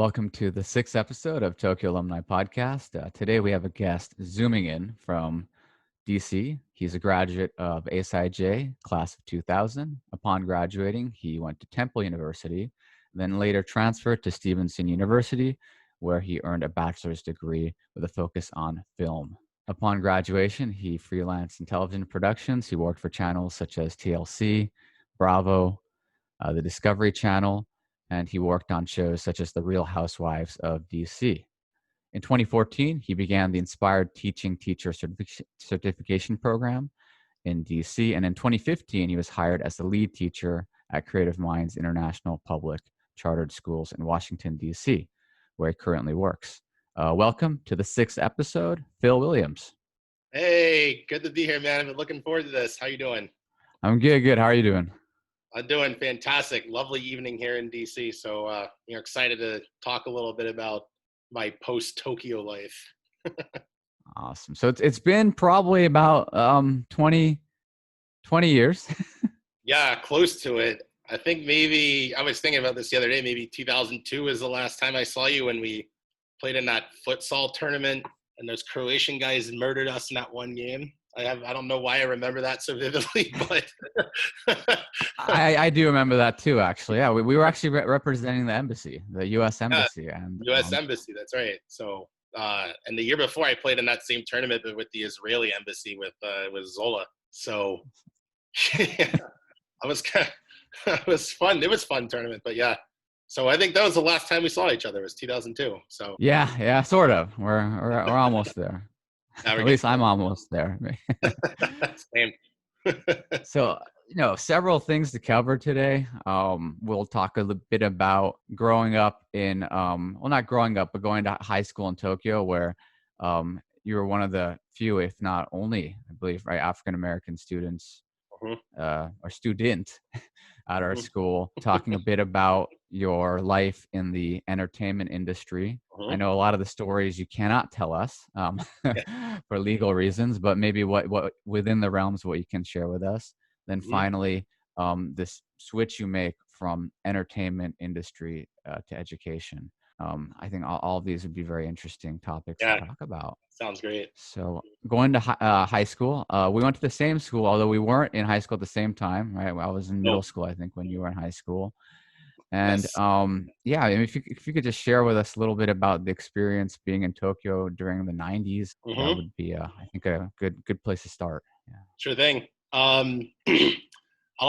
Welcome to the sixth episode of Tokyo Alumni Podcast. Today we have a guest zooming in from DC. He's a graduate of ASIJ, class of 2000. Upon graduating, he went to Temple University, then later transferred to Stevenson University, where he earned a bachelor's degree with a focus on film. Upon graduation, he freelanced in television productions. He worked for channels such as TLC, Bravo, the Discovery Channel, and he worked on shows such as The Real Housewives of DC. In 2014, he began the Inspired Teaching Teacher Certification Program in DC, and in 2015, he was hired as the lead teacher at Creative Minds International Public Chartered Schools in Washington, DC, where he currently works. Welcome to the sixth episode, Phil Williams. Hey, good to be here, man. I've been looking forward to this. How you doing? I'm good. How are you doing? I'm doing fantastic. Lovely evening here in DC. So, excited to talk a little bit about my post-Tokyo life. Awesome. So it's been probably about 20 years. Yeah, close to it. I think maybe, I was thinking about this the other day, maybe 2002 is the last time I saw you when we played in that futsal tournament and those Croatian guys murdered us in that one game. I don't know why I remember that so vividly, but I do remember that too. Actually, yeah, we were actually representing the embassy, the U.S. embassy, and U.S. embassy. That's right. So, and the year before, I played in that same tournament, but with the Israeli embassy with Zola. So, yeah, it was fun. It was a fun tournament, but yeah. So I think that was the last time we saw each other. It was 2002. So yeah, sort of. We're almost there. At least I'm almost there. Same. So, several things to cover today. We'll talk a little bit about growing up in, not growing up, but going to high school in Tokyo, where you were one of the few, if not only, I believe, right, African-American students or student at our school, talking a bit about your life in the entertainment industry. I know a lot of the stories you cannot tell us for legal reasons, but maybe what within the realms, what you can share with us. Then finally, this switch you make from entertainment industry to education. I think all of these would be very interesting topics to talk about. Sounds great. So going to high school, we went to the same school, although we weren't in high school at the same time, right? I was in middle school, I think, when you were in high school. And yes. If you could just share with us a little bit about the experience being in Tokyo during the 90s, that would be, I think, a good place to start. Yeah. Sure thing. I'll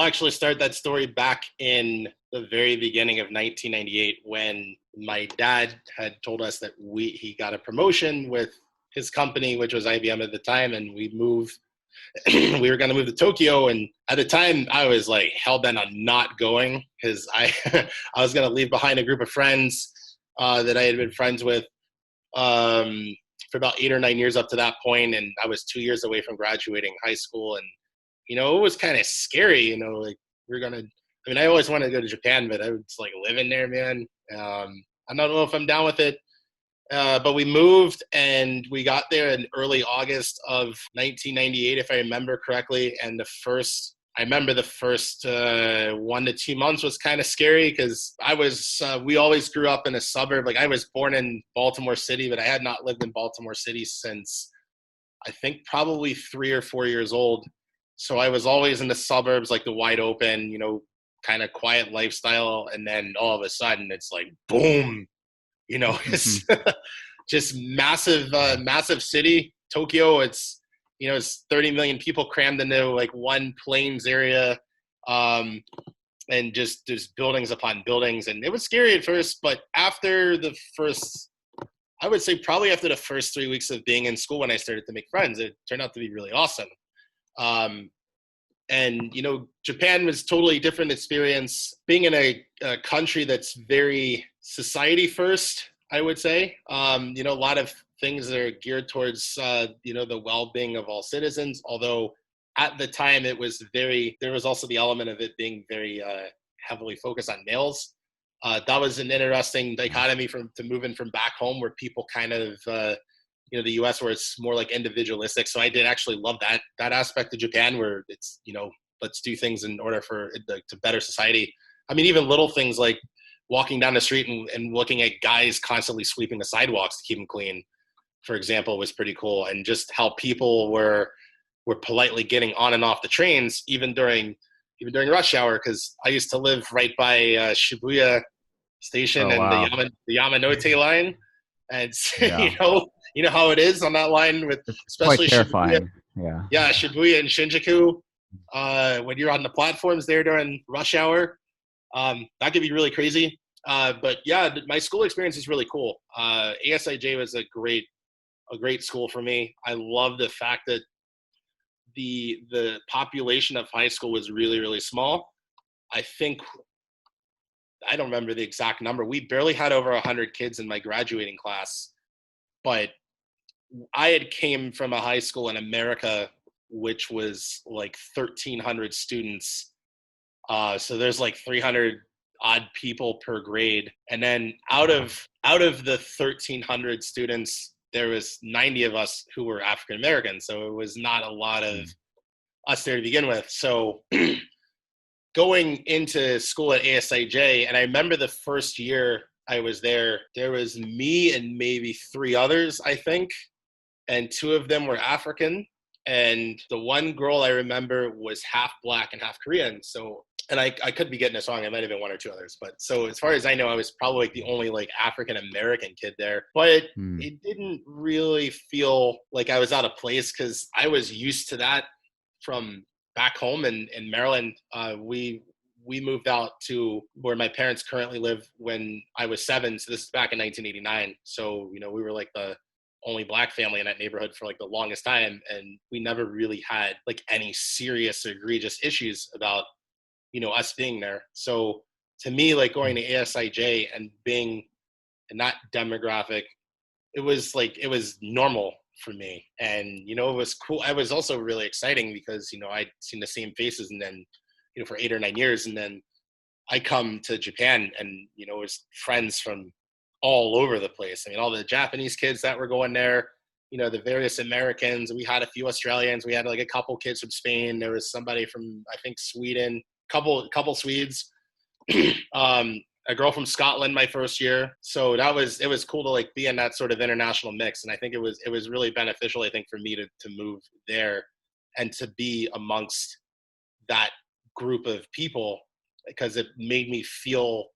actually start that story back in the very beginning of 1998 when my dad had told us that he got a promotion with his company, which was IBM at the time, and we were going to move to Tokyo. And at the time, I was like hell-bent on not going because I was going to leave behind a group of friends that I had been friends with for about 8 or 9 years up to that point, and I was 2 years away from graduating high school. And it was kind of scary, like I always wanted to go to Japan, but I was like living there, man. I don't know if I'm down with it. But we moved and we got there in early August of 1998, if I remember correctly. And the first 1 to 2 months was kind of scary because we always grew up in a suburb. Like I was born in Baltimore City, but I had not lived in Baltimore City since I think probably 3 or 4 years old. So I was always in the suburbs, like the wide open, kind of quiet lifestyle. And then all of a sudden it's like, boom, it's just massive city. Tokyo, it's 30 million people crammed into like one plains area, and just there's buildings upon buildings. And it was scary at first, but after the first 3 weeks of being in school, when I started to make friends, it turned out to be really awesome. And Japan was totally different experience. Being in a country that's very society first, I would say. A lot of things that are geared towards the well-being of all citizens. Although at the time there was also the element of it being very heavily focused on males. That was an interesting dichotomy to moving from back home, where people kind of the U.S., where it's more like individualistic. So I did actually love that aspect of Japan, where it's let's do things in order for to better society. I mean, even little things like walking down the street and looking at guys constantly sweeping the sidewalks to keep them clean, for example, was pretty cool. And just how people were politely getting on and off the trains, even during rush hour, because I used to live right by Shibuya Station and wow. the Yamanote line, and Yeah. you know how it is on that line with It's especially quite terrifying. Shibuya, Yeah. Shibuya and Shinjuku. When you're on the platforms there during rush hour, that could be really crazy. But yeah, my school experience is really cool. ASIJ was a great school for me. I love the fact that the population of high school was really, really small. I don't remember the exact number. We barely had over 100 kids in my graduating class, but I had came from a high school in America, which was like 1,300 students. So there's like 300 odd people per grade. And then out of the 1,300 students, there was 90 of us who were African American. So it was not a lot of us there to begin with. So going into school at ASIJ, and I remember the first year I was there was me and maybe 3 others, I think, and 2 of them were African. And the one girl I remember was half black and half Korean. So, and I could be getting this wrong. I might have been 1 or 2 others. But so as far as I know, I was probably like the only like African American kid there. But it didn't really feel like I was out of place because I was used to that from back home in Maryland. We moved out to where my parents currently live when I was 7. So this is back in 1989. So, we were like the only black family in that neighborhood for like the longest time. And we never really had like any serious or egregious issues about, us being there. So to me, like going to ASIJ and being in that demographic, it was normal for me. And, it was cool. I was also really exciting because, I'd seen the same faces and then, for 8 or 9 years. And then I come to Japan and, it was friends from all over the place. I mean, all the Japanese kids that were going there, the various Americans. We had a few Australians. We had like a couple kids from Spain. There was somebody from, I think, Sweden, couple Swedes, a girl from Scotland my first year. So it was cool to like be in that sort of international mix. And I think it was really beneficial, I think, for me to move there and to be amongst that group of people, because it made me feel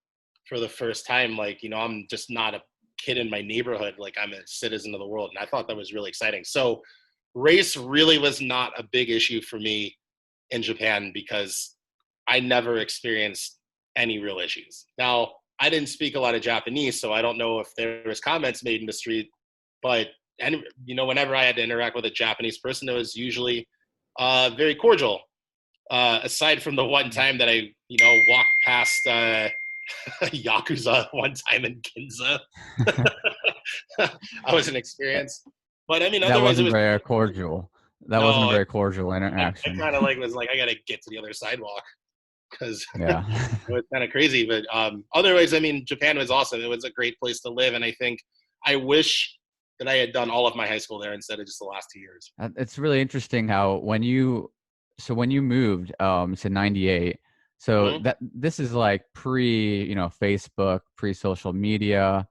for the first time like, I'm just not a kid in my neighborhood, like I'm a citizen of the world. And I thought that was really exciting. So race really was not a big issue for me in Japan because I never experienced any real issues. Now, I didn't speak a lot of Japanese, so I don't know if there was comments made in the street, but whenever I had to interact with a Japanese person, it was usually very cordial. Aside from the one time that I, walked past Yakuza one time in Ginza. I was an experience. But I mean, that otherwise wasn't it was very cordial. That wasn't a very cordial interaction. I kind of was like, I got to get to the other sidewalk because yeah, it was kind of crazy. But otherwise, I mean, Japan was awesome. It was a great place to live. And I think I wish that I had done all of my high school there instead of just the last 2 years. It's really interesting how when you moved to 98, so that this is like pre, Facebook, pre social media.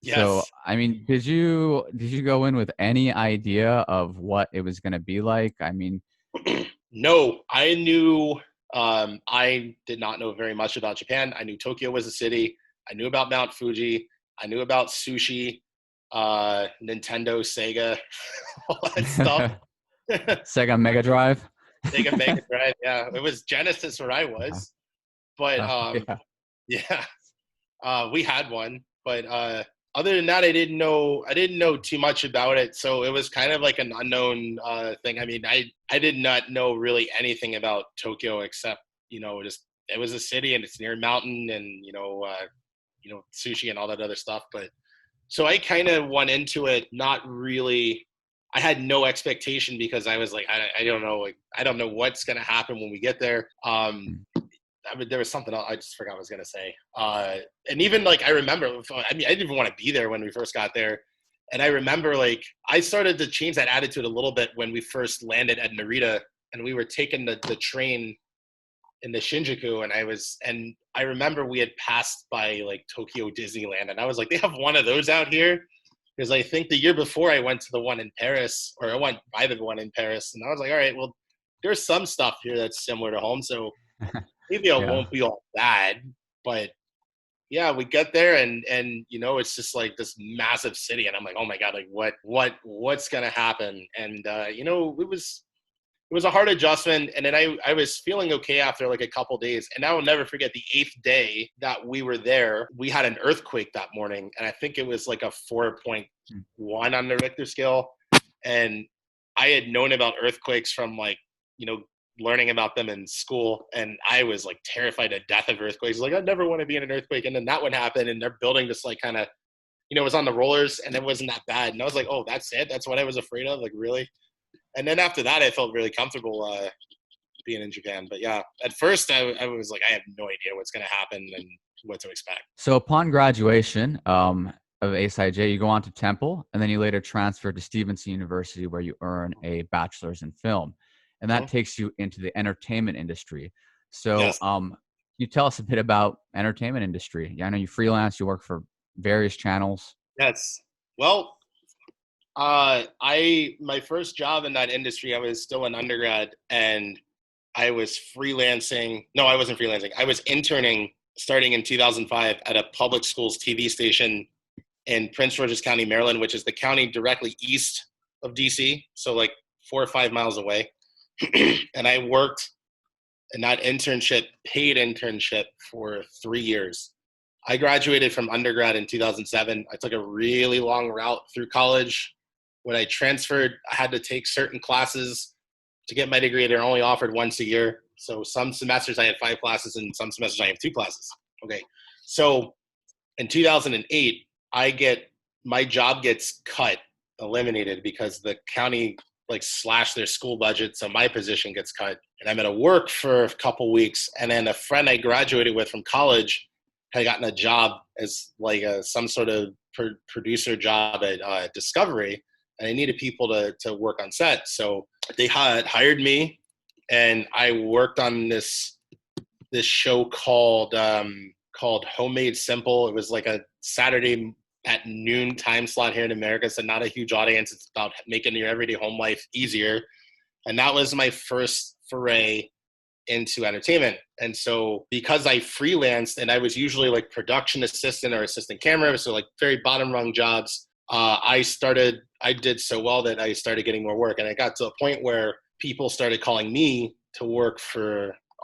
Yes. So, I mean, did you go in with any idea of what it was going to be like? I mean, no, I knew, I did not know very much about Japan. I knew Tokyo was a city. I knew about Mount Fuji. I knew about sushi, Nintendo, Sega, all that stuff. Sega Mega Drive. Sega Mega Drive, yeah. It was Genesis where I was. But we had one. But other than that, I didn't know too much about it. So it was kind of like an unknown thing. I mean, I did not know really anything about Tokyo except, just it was a city and it's near a mountain and, sushi and all that other stuff. But so I kind of went into it not really. I had no expectation because I was like, I don't know. Like, I don't know what's going to happen when we get there. There was something else. I just forgot what I was going to say. And even like, I remember, I didn't even want to be there when we first got there. And I remember like, I started to change that attitude a little bit when we first landed at Narita and we were taking the train in the Shinjuku, and I remember we had passed by like Tokyo Disneyland, and I was like, they have one of those out here? Because I think the year before I went to the one in Paris, or I went by the one in Paris, and I was like, all right, well, there's some stuff here that's similar to home, so maybe it Yeah. won't be all bad. But yeah, we get there, and it's just like this massive city, and I'm like, oh my god, like what's gonna happen? And it was a hard adjustment, and then I was feeling okay after like a couple days, and I will never forget the 8th day that we were there. We had an earthquake that morning, and I think it was like a 4.1 on the Richter scale, and I had known about earthquakes from like learning about them in school, and I was like terrified to death of earthquakes. Like I never want to be in an earthquake, and then that would happen, and they're building this like kind of it was on the rollers, and it wasn't that bad, and I was like, oh, that's it? That's what I was afraid of? Like really? And then after that, I felt really comfortable being in Japan. But yeah, at first I was like, I have no idea what's going to happen and what to expect. So upon graduation of ASIJ, you go on to Temple, and then you later transfer to Stevenson University, where you earn a bachelor's in film. And that takes you into the entertainment industry. So Yes. you tell us a bit about entertainment industry. Yeah, I know you freelance, you work for various channels. Yes. Well, my first job in that industry, I was still an undergrad, and I was freelancing. No, I wasn't freelancing. I was interning starting in 2005 at a public schools TV station in Prince George's County, Maryland, which is the county directly east of DC, so like 4 or 5 miles away. And I worked in that paid internship for 3 years. I graduated from undergrad in 2007. I took a really long route through college. When I transferred, I had to take certain classes to get my degree. They're only offered once a year. So some semesters I had 5 classes, and some semesters I have 2 classes. Okay. So in 2008, my job gets eliminated, because the county like slashed their school budget. So my position gets cut, and I'm at work for a couple weeks. And then a friend I graduated with from college had gotten a job as like some sort of producer job at Discovery, and I needed people to work on set. So they had hired me, and I worked on this show called Homemade Simple. It was like a Saturday at noon time slot here in America, so not a huge audience. It's about making your everyday home life easier. And that was my first foray into entertainment. And so because I freelanced, and I was usually like production assistant or assistant camera, so like very bottom rung jobs, I did so well that I started getting more work. And I got to a point where people started calling me to work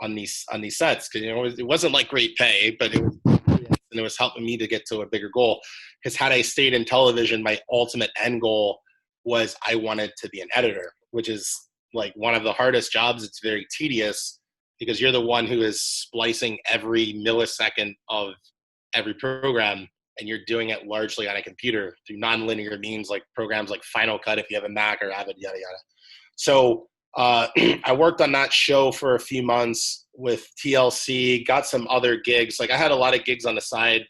on these sets, because it wasn't like great pay, but it was helping me to get to a bigger goal. Because had I stayed in television, my ultimate end goal was I wanted to be an editor, which is like one of the hardest jobs. It's very tedious, because you're the one who is splicing every millisecond of every program, and you're doing it largely on a computer through nonlinear means, like programs like Final Cut if you have a Mac, or Avid, yada yada. So I worked on that show for a few months with TLC, got some other gigs. Like I had a lot of gigs on the side,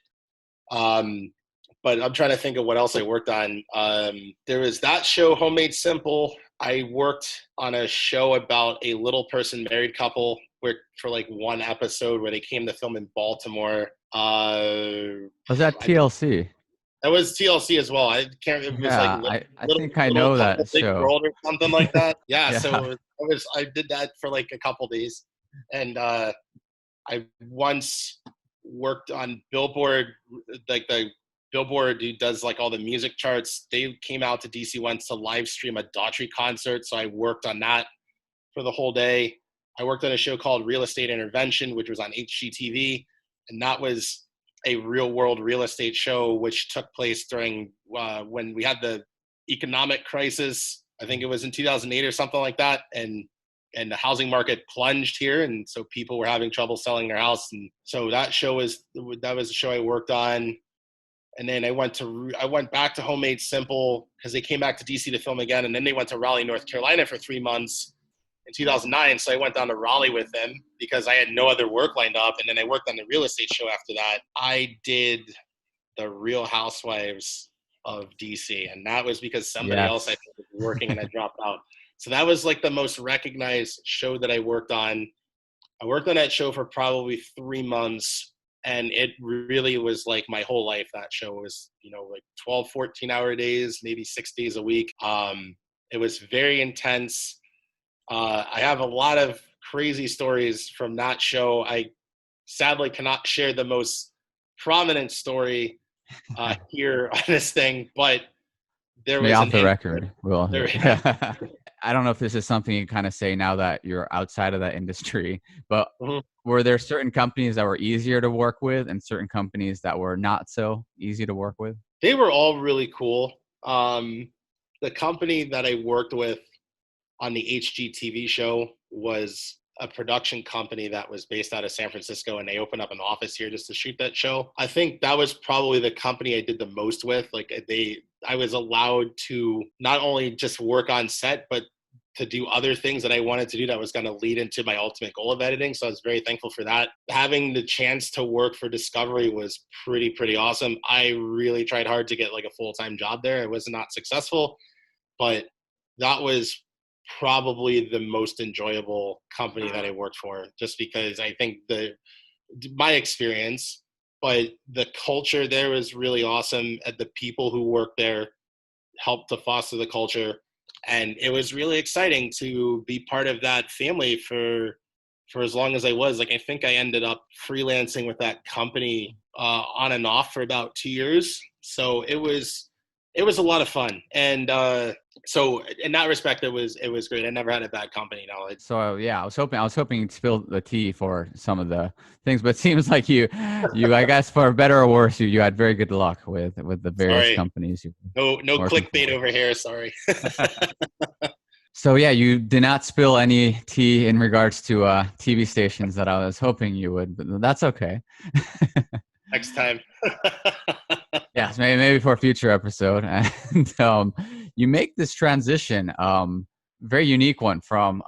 but I'm trying to think of what else I worked on. There was that show, Homemade Simple. I worked on a show about a little person married couple for like one episode where they came to film in Baltimore. Was that TLC? That was TLC as well. I can't. It was like I think I know that Big show. World or something like that. Yeah. Yeah. So I did that for like a couple days, and I once worked on Billboard, like the Billboard who does like all the music charts. They came out to DC once to live stream a Daughtry concert, so I worked on that for the whole day. I worked on a show called Real Estate Intervention, which was on HGTV, and that was a real world real estate show, which took place during when we had the economic crisis. I think it was in 2008 or something like that. And the housing market plunged here. And so people were having trouble selling their house. And so that was the show I worked on. And then I went back to Homemade Simple because they came back to DC to film again. And then they went to Raleigh, North Carolina for 3 months in 2009. So I went down to Raleigh with them because I had no other work lined up. And then I worked on the real estate show after that. I did the Real Housewives of DC. And that was because somebody else I was working and I dropped out. So that was like the most recognized show that I worked on. I worked on that show for probably 3 months, and it really was like my whole life. That show was, like 12, 14-hour days, maybe 6 days a week. It was very intense. I have a lot of crazy stories from that show. I sadly cannot share the most prominent story here on this thing, but there Maybe was off an the record. Well, there, I don't know if this is something you kind of say now that you're outside of that industry, but Mhm. were there certain companies that were easier to work with and certain companies that were not so easy to work with? They were all really cool. The company that I worked with on the HGTV show was a production company that was based out of San Francisco, and they opened up an office here just to shoot that show. I think that was probably the company I did the most with. I was allowed to not only just work on set, but to do other things that I wanted to do that was going to lead into my ultimate goal of editing. So I was very thankful for that. Having the chance to work for Discovery was pretty awesome. I really tried hard to get like a full-time job there. I was not successful, but that was probably the most enjoyable company that I worked for, just because I think my experience, but the culture there was really awesome. And the people who worked there helped to foster the culture. And it was really exciting to be part of that family for as long as I was. Like, I think I ended up freelancing with that company on and off for about 2 years. So it was a lot of fun. And so in that respect, it was great. I never had a bad company. So yeah, I was hoping you'd spill the tea for some of the things, but it seems like you, I guess for better or worse, you had very good luck with the various Sorry, companies you no working clickbait for. over here. Sorry. So yeah, you did not spill any tea in regards to TV stations that I was hoping you would, but that's okay. Next time. Yes, maybe for a future episode. And you make this transition, very unique one from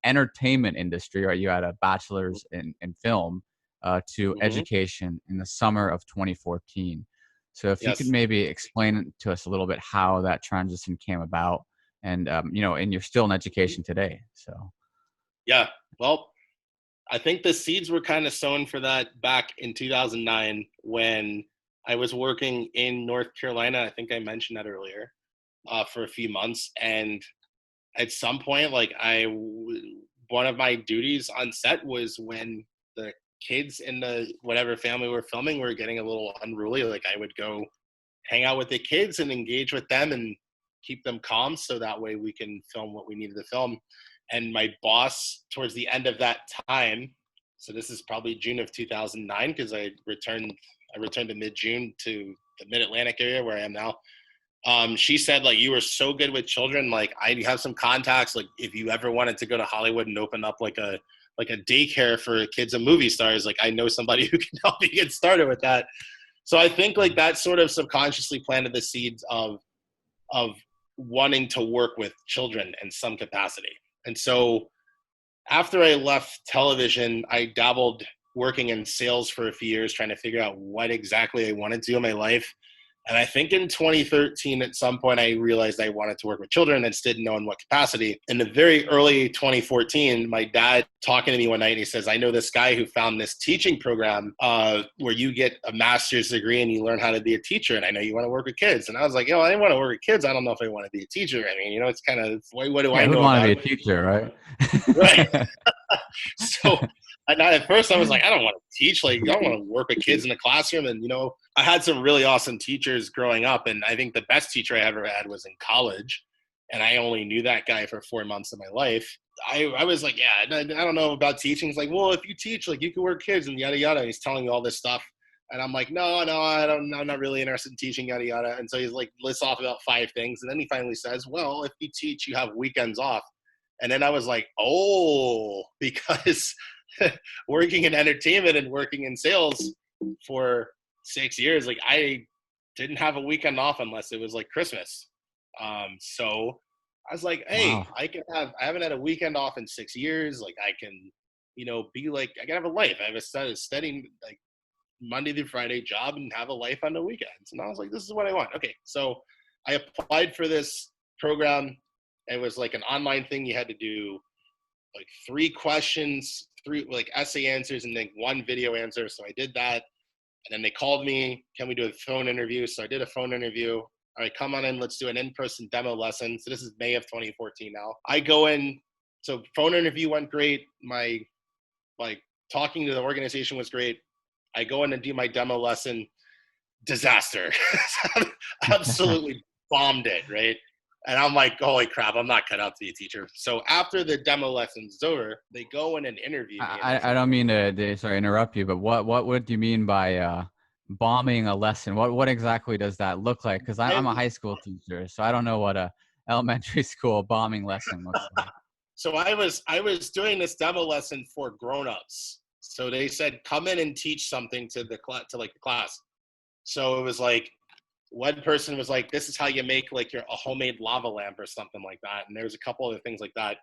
entertainment industry, right? You had a bachelor's in film to Mhm. education in the summer of 2014. So if you could Yes. maybe explain to us a little bit how that transition came about, and and you're still in education today. So Yeah. Well, I think the seeds were kind of sown for that back in 2009 when I was working in North Carolina. I think I mentioned that earlier, for a few months. And at some point, one of my duties on set was when the kids in the whatever family we're filming were getting a little unruly. Like, I would go hang out with the kids and engage with them and keep them calm so that way we can film what we needed to film. And my boss, towards the end of that time, so this is probably June of 2009, because I returned to mid-June to the Mid-Atlantic area where I am now. She said, like, you were so good with children, like, I have some contacts, like, if you ever wanted to go to Hollywood and open up like a daycare for kids and movie stars, like, I know somebody who can help you get started with that. So I think like that sort of subconsciously planted the seeds of wanting to work with children in some capacity. And so after I left television, I dabbled working in sales for a few years, trying to figure out what exactly I wanted to do in my life. And I think in 2013, at some point, I realized I wanted to work with children and just didn't know in what capacity. In the very early 2014, my dad talking to me one night, he says, I know this guy who found this teaching program where you get a master's degree and you learn how to be a teacher. And I know you want to work with kids. And I was like, I didn't want to work with kids. I don't know if I want to be a teacher. I mean, it's kind of, what do yeah, I who'd know want to about be it? a teacher, right? Right. So at first I was like, I don't want to teach. Like, I don't want to work with kids in the classroom. And, I had some really awesome teachers growing up. And I think the best teacher I ever had was in college. And I only knew that guy for 4 months of my life. I was like, yeah, I don't know about teaching. He's like, well, if you teach, like, you can work kids and yada, yada. And he's telling me all this stuff. And I'm like, no, I'm not really interested in teaching, yada, yada. And so he's like, lists off about 5 things. And then he finally says, well, if you teach, you have weekends off. And then I was like, oh, because working in entertainment and working in sales for 6 years, like, I didn't have a weekend off unless it was like Christmas. So I was like, hey, Wow. I haven't had a weekend off in 6 years. Like, I can, be like, I can have a life. I have a steady, like, Monday through Friday job and have a life on the weekends. And I was like, this is what I want. Okay. So I applied for this program. It was like an online thing. You had to do like 3 questions 3 like essay answers and then 1 video answer. So I did that. And then they called me, can we do a phone interview? So I did a phone interview. All right, come on in, let's do an in-person demo lesson. So this is May of 2014 now. I go in, so phone interview went great. My talking to the organization was great. I go in and do my demo lesson. Disaster. Absolutely bombed it, right? And I'm like, holy crap, I'm not cut out to be a teacher. So after the demo lesson's over, they go in and interview me. I don't mean to sorry interrupt you, but what do you mean by bombing a lesson? What exactly does that look like? Because I'm a high school teacher, so I don't know what a elementary school bombing lesson looks like. So I was doing this demo lesson for grown-ups. So they said, come in and teach something to the class. So it was like, one person was like, this is how you make like a homemade lava lamp or something like that. And there was a couple other things like that.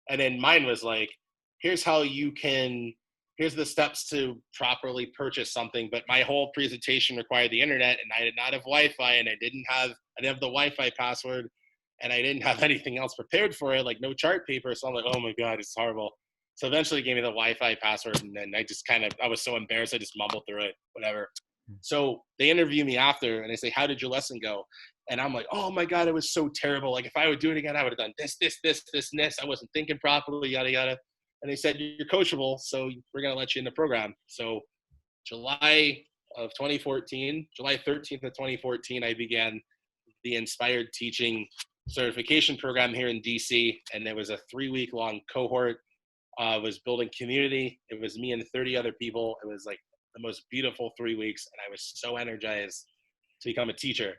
And then mine was like, here's the steps to properly purchase something. But my whole presentation required the internet, and I did not have Wi-Fi, and I didn't have the Wi-Fi password, and I didn't have anything else prepared for it, like no chart paper. So I'm like, oh my God, it's horrible. So eventually they gave me the Wi-Fi password, and then I was so embarrassed, I just mumbled through it, whatever. So they interview me after, and they say, how did your lesson go? And I'm like, oh my God, it was so terrible. Like if I would do it again, I would have done this, and this. I wasn't thinking properly, yada, yada. And they said, you're coachable, so we're going to let you in the program. So July 13th of 2014, I began the Inspired Teaching certification program here in DC. And there was a 3-week-long cohort. Was building community. It was me and 30 other people. It was like the most beautiful 3 weeks, and I was so energized to become a teacher.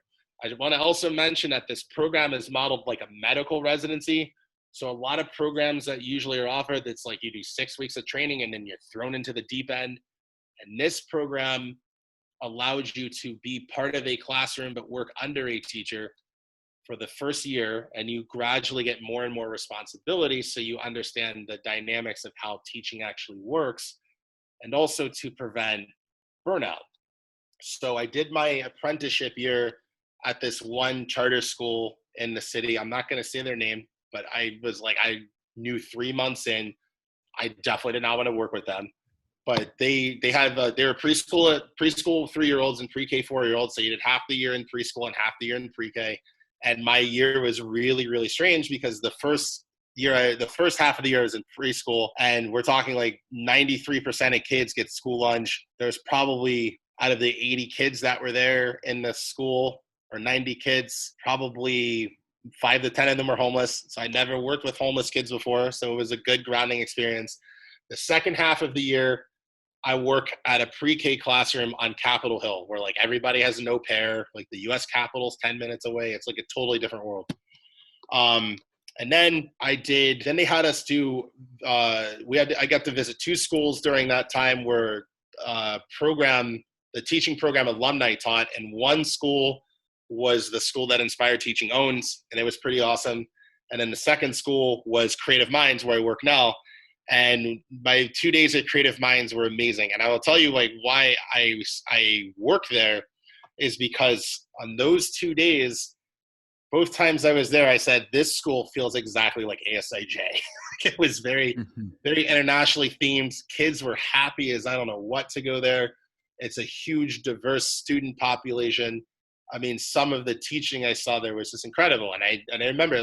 I want to also mention that this program is modeled like a medical residency. So a lot of programs that usually are offered, it's like you do 6 weeks of training and then you're thrown into the deep end. And this program allows you to be part of a classroom but work under a teacher for the first year, and you gradually get more and more responsibility so you understand the dynamics of how teaching actually works, and also to prevent burnout. So I did my apprenticeship year at this one charter school in the city. I'm not going to say their name, but I knew 3 months in, I definitely did not want to work with them. But they were preschool 3-year-olds and pre-K 4-year-olds. So you did half the year in preschool and half the year in pre-K. And my year was really, really strange because the first half of the year is in preschool, and we're talking like 93% of kids get school lunch. There's probably, out of the 80 kids that were there in the school, or 90 kids, probably 5 to 10 of them were homeless. So I never worked with homeless kids before. So it was a good grounding experience. The second half of the year, I work at a pre-K classroom on Capitol Hill, where like everybody has an au pair, like the U.S. Capitol's 10 minutes away. It's like a totally different world. And then they had us do, I got to visit 2 schools during that time where the teaching program Alumni taught, and one school was the school that Inspired Teaching owns, and it was pretty awesome. And then the second school was Creative Minds, where I work now. And my 2 days at Creative Minds were amazing. And I will tell you like why I work there is because on those 2 days, both times I was there, I said, this school feels exactly like ASIJ. It was very, very internationally themed. Kids were happy as I don't know what to go there. It's a huge, diverse student population. I mean, some of the teaching I saw there was just incredible. And I remember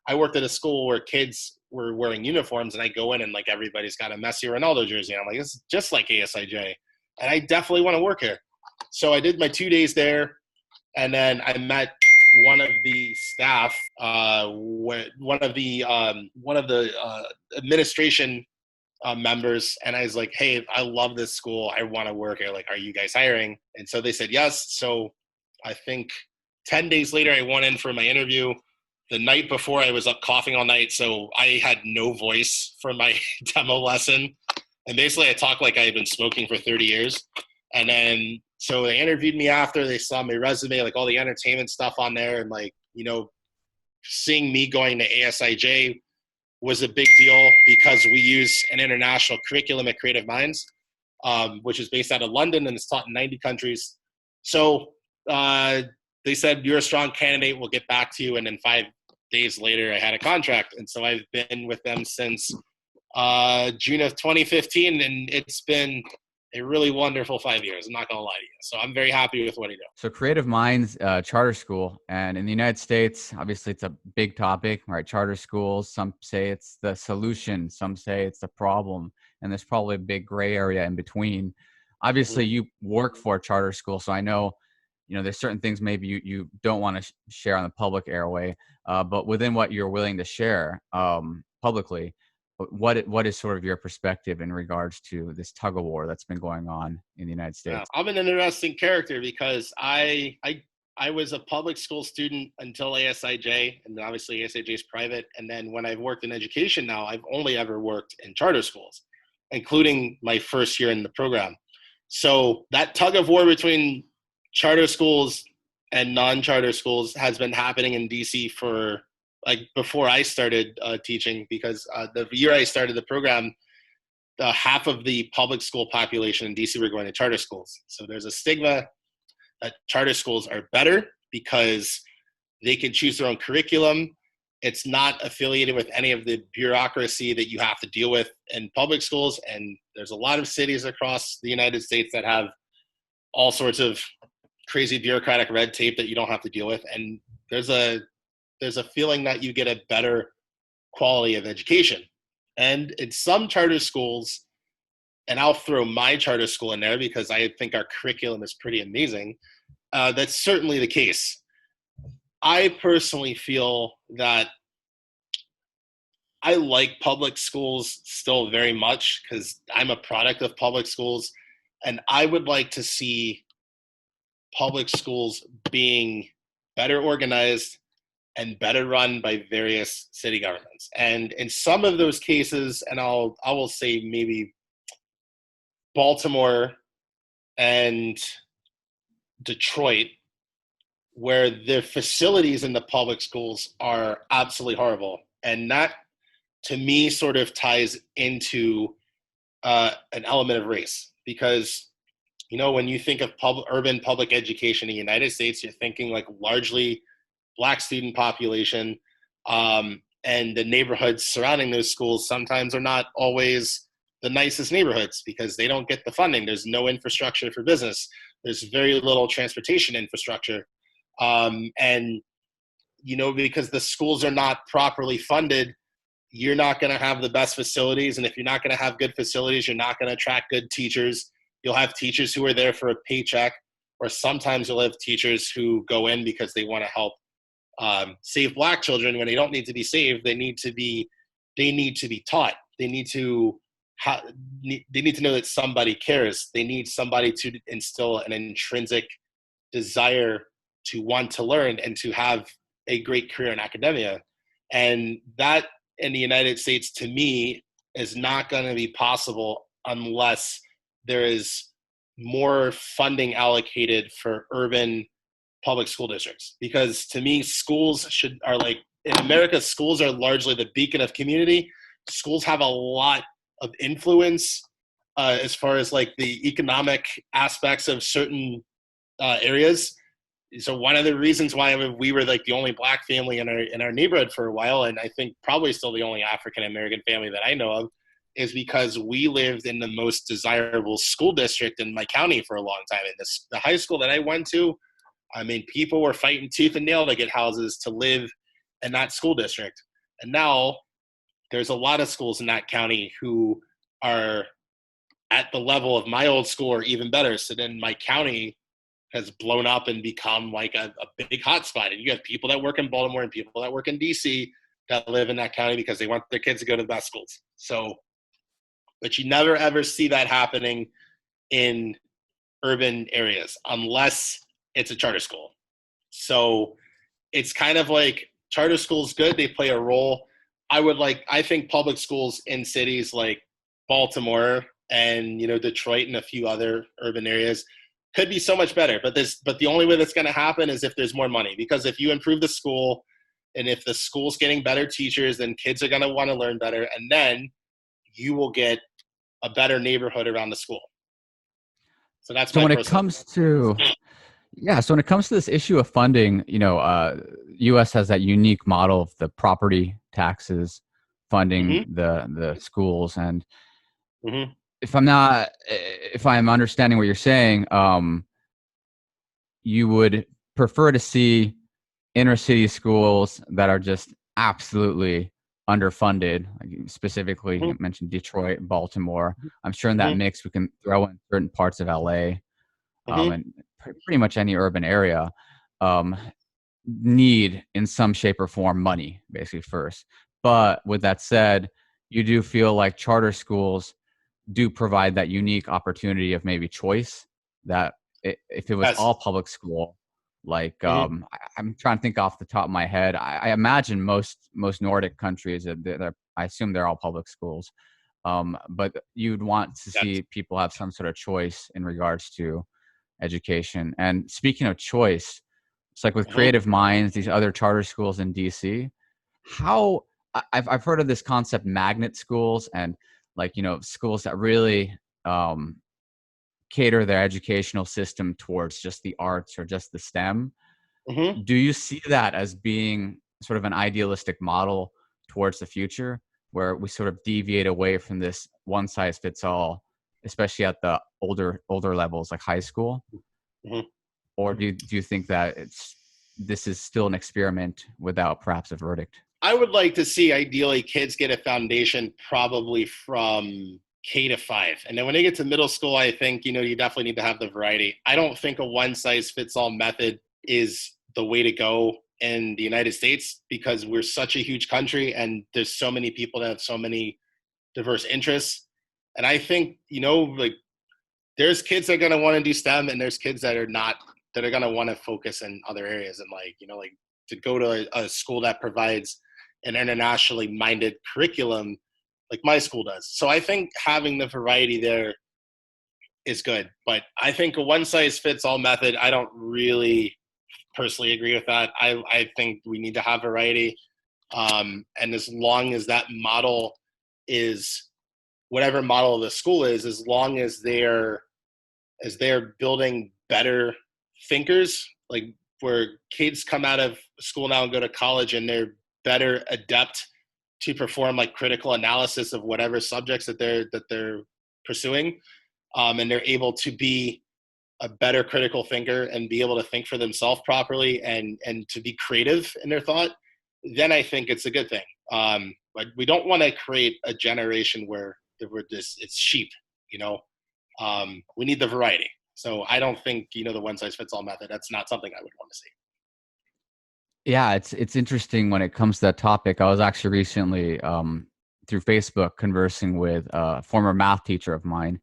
I worked at a school where kids were wearing uniforms, and I go in and like everybody's got a Messi Ronaldo jersey. And I'm like, this is just like ASIJ. And I definitely want to work here. So I did my 2 days there, and then I met one of the staff, one of the administration members, and I was like, hey, I love this school. I want to work here. Like, are you guys hiring? And so they said yes. So I think 10 days later, I went in for my interview. The night before, I was up coughing all night, so I had no voice for my demo lesson. And basically, I talked like I had been smoking for 30 years. And then, so they interviewed me after. They saw my resume, like all the entertainment stuff on there. And like, seeing me going to ASIJ was a big deal because we use an international curriculum at Creative Minds, which is based out of London and it's taught in 90 countries. So they said, you're a strong candidate. We'll get back to you. And then 5 days later, I had a contract. And so I've been with them since June of 2015, and it's been a really wonderful 5 years. I'm not going to lie to you. So I'm very happy with what I do. So Creative Minds charter school, and in the United States, obviously it's a big topic, right? Charter schools, some say it's the solution, some say it's the problem, and there's probably a big gray area in between. Obviously, you work for a charter school, so I know, there's certain things maybe you don't want to share on the public airway, but within what you're willing to share publicly, what is sort of your perspective in regards to this tug of war that's been going on in the United States? I'm an interesting character because I was a public school student until ASIJ, and obviously ASIJ is private. And then when I've worked in education now, I've only ever worked in charter schools, including my first year in the program. So that tug of war between charter schools and non-charter schools has been happening in DC for before I started teaching, because the year I started the program, half of the public school population in DC were going to charter schools. So there's a stigma that charter schools are better because they can choose their own curriculum. It's not affiliated with any of the bureaucracy that you have to deal with in public schools. And there's a lot of cities across the United States that have all sorts of crazy bureaucratic red tape that you don't have to deal with. And there's a feeling that you get a better quality of education. And in some charter schools, and I'll throw my charter school in there because I think our curriculum is pretty amazing, that's certainly the case. I personally feel that I like public schools still very much because I'm a product of public schools, and I would like to see public schools being better organized and better run by various city governments. And in some of those cases, and I will say maybe Baltimore and Detroit, where the facilities in the public schools are absolutely horrible. And that, to me, sort of ties into an element of race. Because, when you think of urban public education in the United States, you're thinking largely Black student population, and the neighborhoods surrounding those schools sometimes are not always the nicest neighborhoods because they don't get the funding. There's no infrastructure for business. There's very little transportation infrastructure. And, because the schools are not properly funded, you're not going to have the best facilities. And if you're not going to have good facilities, you're not going to attract good teachers. You'll have teachers who are there for a paycheck, or sometimes you'll have teachers who go in because they want to help save Black children when they don't need to be saved. They need to be taught. They need to know that somebody cares. They need somebody to instill an intrinsic desire to want to learn and to have a great career in academia. And that in the United States, to me, is not going to be possible unless there is more funding allocated for urban public school districts. Because to me, in America, schools are largely the beacon of community. Schools have a lot of influence as far as the economic aspects of certain areas. So one of the reasons why we were the only Black family in our neighborhood for a while, and I think probably still the only African American family that I know of, is because we lived in the most desirable school district in my county for a long time. And the high school that I went to, people were fighting tooth and nail to get houses to live in that school district. And now there's a lot of schools in that county who are at the level of my old school or even better. So then my county has blown up and become a big hotspot. And you have people that work in Baltimore and people that work in DC that live in that county because they want their kids to go to the best schools. So, but you never ever see that happening in urban areas unless it's a charter school. So it's kind of charter schools good. They play a role. I think public schools in cities like Baltimore and, Detroit and a few other urban areas could be so much better. But the only way that's going to happen is if there's more money, because if you improve the school and if the school's getting better teachers, then kids are going to want to learn better. And then you will get a better neighborhood around the school. So that's so when it comes to this issue of funding, U.S. has that unique model of the property taxes funding the schools. And Mm-hmm. if I'm understanding what you're saying, you would prefer to see inner city schools that are just absolutely underfunded. Like specifically, you mentioned Detroit, Baltimore. I'm sure in that mix we can throw in certain parts of LA, and pretty much any urban area need in some shape or form money, basically first. But with that said, you do feel like charter schools do provide that unique opportunity of maybe choice that if it was Yes. all public school, like I'm trying to think off the top of my head. I imagine most Nordic countries, I assume they're all public schools. But you'd want to see people have some sort of choice in regards to education. And speaking of choice, it's like with Creative Minds, these other charter schools in DC, how I've heard of this concept, magnet schools, and like, schools that really cater their educational system towards just the arts or just the STEM. Do you see that as being sort of an idealistic model towards the future, where we sort of deviate away from this one size fits all, especially at the older levels like high school? Or do you think that this is still an experiment without perhaps a verdict? I would like to see, ideally, kids get a foundation probably from K to 5. And then when they get to middle school, I think, you definitely need to have the variety. I don't think a one-size-fits-all method is the way to go in the United States, because we're such a huge country and there's so many people that have so many diverse interests. And I think, like, there's kids that are going to want to do STEM, and there's kids that are not, that are going to want to focus in other areas. And like, like to go to a school that provides an internationally minded curriculum like my school does. So I think having the variety there is good. But I think a one-size-fits-all method, I don't really personally agree with that. I think we need to have variety. And as long as that model is, whatever model the school is, as long as they're building better thinkers, like where kids come out of school now and go to college and they're better adept to perform like critical analysis of whatever subjects that they're pursuing, and they're able to be a better critical thinker and be able to think for themselves properly and to be creative in their thought, then I think it's a good thing. But we don't want to create a generation where it's sheep, we need the variety. So I don't think, the one size fits all method, that's not something I would want to see. Yeah, it's interesting when it comes to that topic. I was actually recently through Facebook conversing with a former math teacher of mine,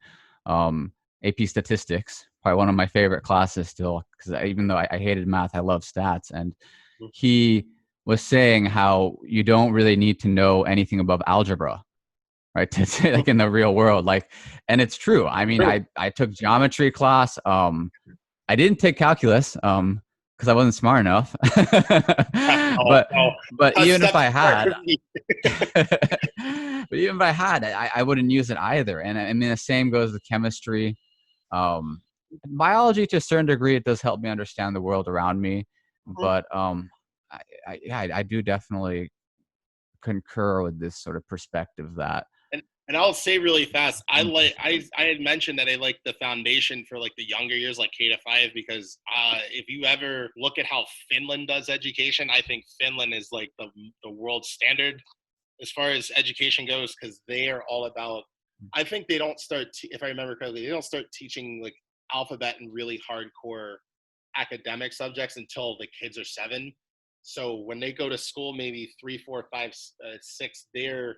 AP Statistics, probably one of my favorite classes still, because even though I hated math, I love stats. And he was saying how you don't really need to know anything above algebra, right? To say, like, in the real world, like, and it's true. I mean, I took geometry class. I didn't take calculus because I wasn't smart enough. But even if I had, I wouldn't use it either. And I mean, the same goes with chemistry. Biology, to a certain degree, it does help me understand the world around me. But I do definitely concur with this sort of perspective that. And I'll say really fast, I had mentioned that I like the foundation for like the younger years, like K to 5, because if you ever look at how Finland does education, I think Finland is like the world standard as far as education goes, because they are all about, I think they don't start, if I remember correctly, they don't start teaching like alphabet and really hardcore academic subjects until the kids are 7. So when they go to school, maybe 3, 4, 5, 6, they're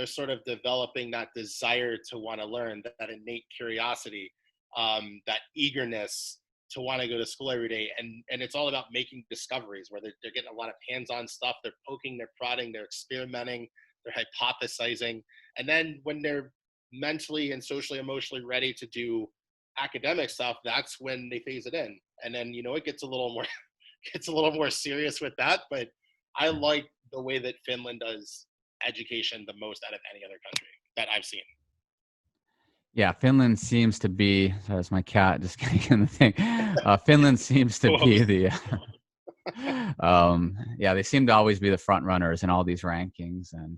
sort of developing that desire to want to learn, that innate curiosity, that eagerness to want to go to school every day. And it's all about making discoveries where they're getting a lot of hands-on stuff. They're poking, they're prodding, they're experimenting, they're hypothesizing. And then when they're mentally and socially, emotionally ready to do academic stuff, that's when they phase it in. And then, it gets a little more serious with that. But I like the way that Finland does education the most out of any other country that I've seen. Yeah, Finland seems to be, that's my cat just getting in the thing. Finland seems to be the, they seem to always be the front runners in all these rankings. And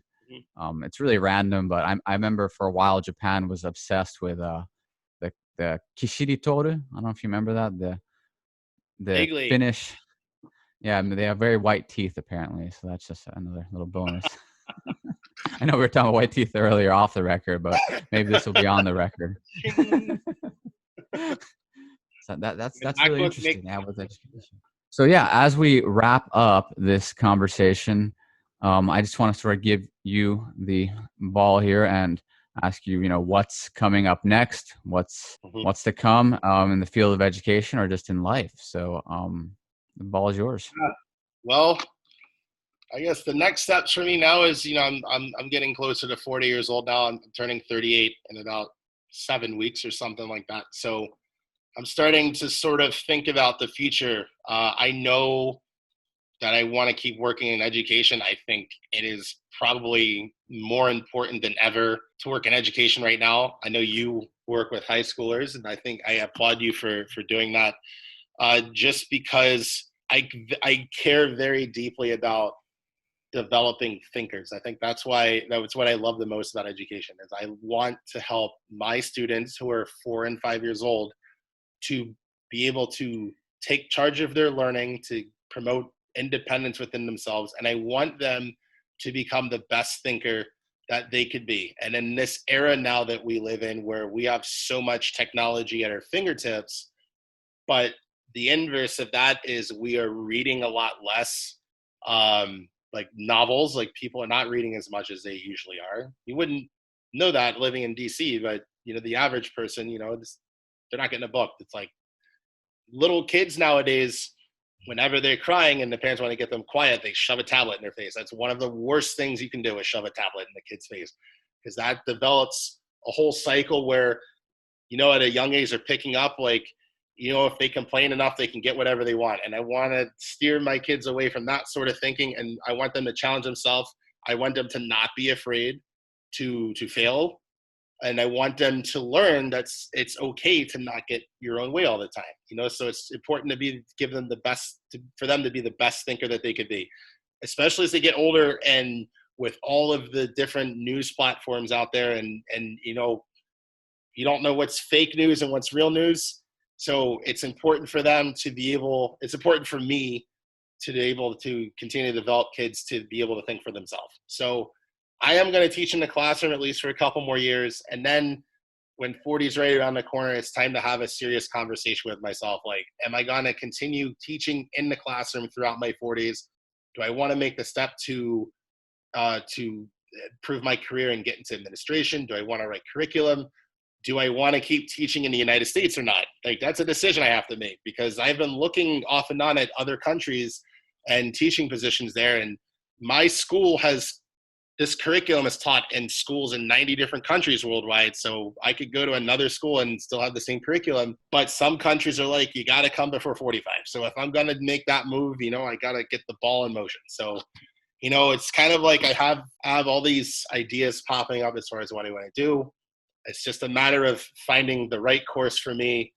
It's really random, but I remember for a while Japan was obsessed with the Kishiritoru. I don't know if you remember that. The Vaguely. Finnish. Yeah, I mean, they have very white teeth apparently, so that's just another little bonus. I know we were talking about white teeth earlier off the record, but maybe this will be on the record. So that's really interesting. Yeah, with education. So yeah, as we wrap up this conversation, I just want to sort of give you the ball here and ask you, what's coming up next? What's to come in the field of education or just in life? So the ball is yours. Well, I guess the next steps for me now is, I'm getting closer to 40 years old now. I'm turning 38 in about 7 weeks or something like that. So I'm starting to sort of think about the future. I know that I want to keep working in education. I think it is probably more important than ever to work in education right now. I know you work with high schoolers, and I think I applaud you for doing that. Just because I care very deeply about developing thinkers. I think that's what I love the most about education is I want to help my students who are 4 and 5 years old to be able to take charge of their learning, to promote independence within themselves. And I want them to become the best thinker that they could be. And in this era now that we live in, where we have so much technology at our fingertips, but the inverse of that is we are reading a lot less, like novels. Like people are not reading as much as they usually are. You wouldn't know that living in DC, but the average person, they're not getting a book. It's like little kids nowadays, whenever they're crying and the parents want to get them quiet, they shove a tablet in their face. That's one of the worst things you can do is shove a tablet in the kid's face, because that develops a whole cycle where, at a young age, they're picking up like, if they complain enough, they can get whatever they want. And I want to steer my kids away from that sort of thinking. And I want them to challenge themselves. I want them to not be afraid to fail. And I want them to learn that it's okay to not get your own way all the time. So it's important to give them the best, for them to be the best thinker that they could be, especially as they get older and with all of the different news platforms out there. And you don't know what's fake news and what's real news. So it's important for them it's important for me to be able to continue to develop kids to be able to think for themselves. So I am going to teach in the classroom at least for a couple more years. And then when 40 is right around the corner, it's time to have a serious conversation with myself. Like, am I going to continue teaching in the classroom throughout my 40s? Do I want to make the step to improve my career and get into administration? Do I want to write curriculum? Do I want to keep teaching in the United States or not? Like, that's a decision I have to make, because I've been looking off and on at other countries and teaching positions there. And my school this curriculum is taught in schools in 90 different countries worldwide. So I could go to another school and still have the same curriculum, but some countries are like, you got to come before 45. So if I'm going to make that move, I got to get the ball in motion. So, it's kind of like I have all these ideas popping up as far as what I want to do. It's just a matter of finding the right course for me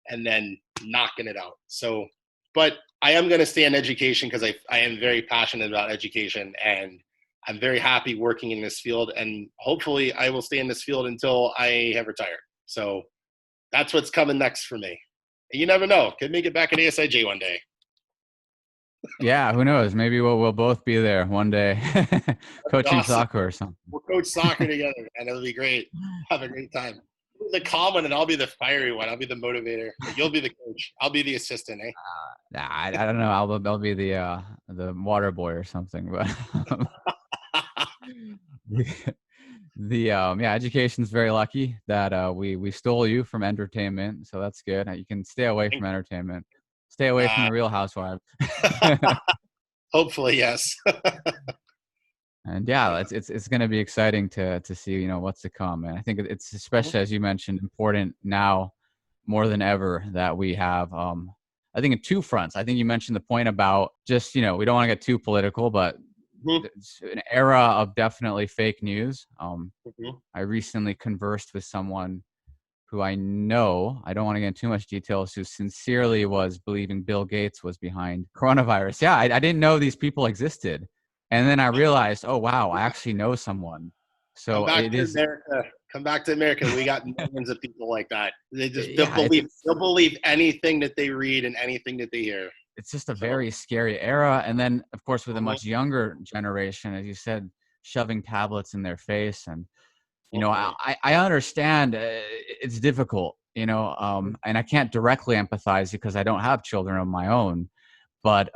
and then knocking it out. So, but I am going to stay in education because I am very passionate about education, and I'm very happy working in this field, and hopefully I will stay in this field until I have retired. So that's what's coming next for me. And you never know. Could make it back at ASIJ one day. Yeah, who knows? Maybe we'll both be there one day, coaching soccer or something. We'll coach soccer together, and it'll be great. Have a great time. You'll be the calm one, and I'll be the fiery one. I'll be the motivator. You'll be the coach. I'll be the assistant. I don't know. I'll be the water boy or something. But education's very lucky that we stole you from entertainment, so that's good. You can stay away from entertainment. Stay away from the Real Housewives. Hopefully, yes. And yeah, it's going to be exciting to see what's to come. And I think it's especially, as you mentioned, important now more than ever that we have. I think in two fronts. I think you mentioned the point about just we don't want to get too political, but it's an era of definitely fake news. I recently conversed with someone who I know, I don't want to get into too much details, who sincerely was believing Bill Gates was behind coronavirus. Yeah, I didn't know these people existed. And then I realized, oh, wow, I actually know someone. Come So back it to is, America. Come back to America. We got millions of people like that. They'll yeah, believe anything that they read and anything that they hear. it's just a So, very scary era. And then, of course, with a mhm, much younger generation, as you said, shoving tablets in their face. And, mhm, I understand it's difficult, and I can't directly empathize because I don't have children of my own. But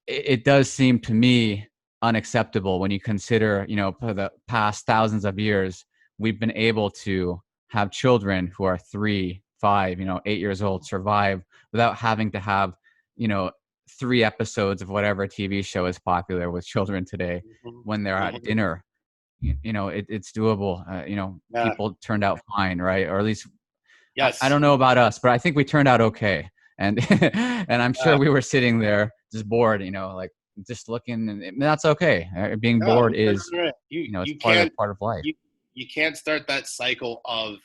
it does seem to me unacceptable when you consider, for the past thousands of years, we've been able to have children who are 3, 5, 8 years old survive without having to have, you know, 3 episodes of whatever TV show is popular with children today mhm, when they're at mhm. dinner. It's doable. Yeah. People turned out fine, right? Or at least I Yes. don't know about us, but I think we turned out okay. And and I'm sure we were sitting there just bored, like just looking, and that's okay. Being No, bored you're is, right. it's You part of can't life. you you can't start that cycle of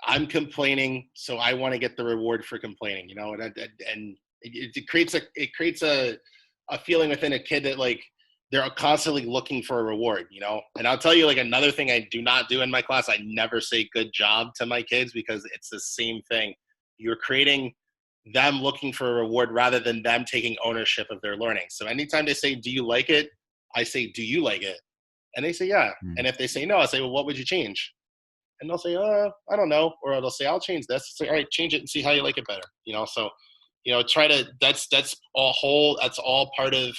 I'm complaining, so I want to get the reward for complaining. And it creates a feeling within a kid that like they're constantly looking for a reward. And I'll tell you like another thing I do not do in my class. I never say good job to my kids because it's the same thing. You're creating them looking for a reward rather than them taking ownership of their learning. So anytime they say, "Do you like it?" I say, "Do you like it?" And they say, "Yeah." Mm. And if they say no, I say, "Well, what would you change?" And they'll say, I don't know. Or they'll say, I'll change this. Say, all right, change it and see how you like it better. So, try to, that's all part of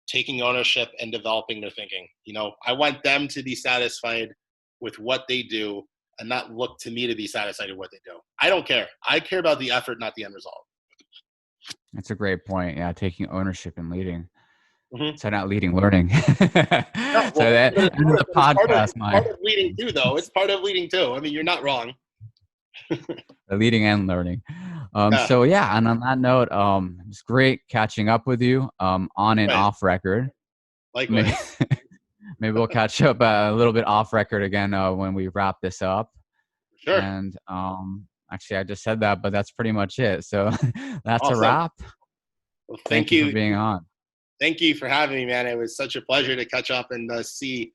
taking ownership and developing their thinking. I want them to be satisfied with what they do and not look to me to be satisfied with what they do. I don't care. I care about the effort, not the end result. That's a great point. Yeah, taking ownership and leading. Mm-hmm. So not leading, learning. No, So well, that end of the it's podcast, part of leading too, though. It's part of leading too. I mean, you're not wrong. the leading and learning. Yeah, So yeah, and on that note, it's great catching up with you, on and right. off record. Maybe, Likewise. maybe we'll catch up a little bit off record again when we wrap this up. Sure. And actually, I just said that, but that's pretty much it. So that's a Awesome. wrap. Well, Thank thank you for you. being on. Thank you for having me, man. It was such a pleasure to catch up and see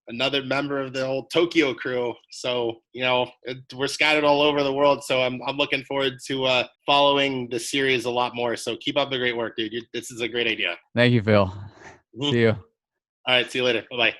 another member of the whole Tokyo crew. So, we're scattered all over the world. So I'm looking forward to following the series a lot more. So keep up the great work, dude. This is a great idea. Thank you, Phil. Mhm. See you. All right. See you later. Bye-bye.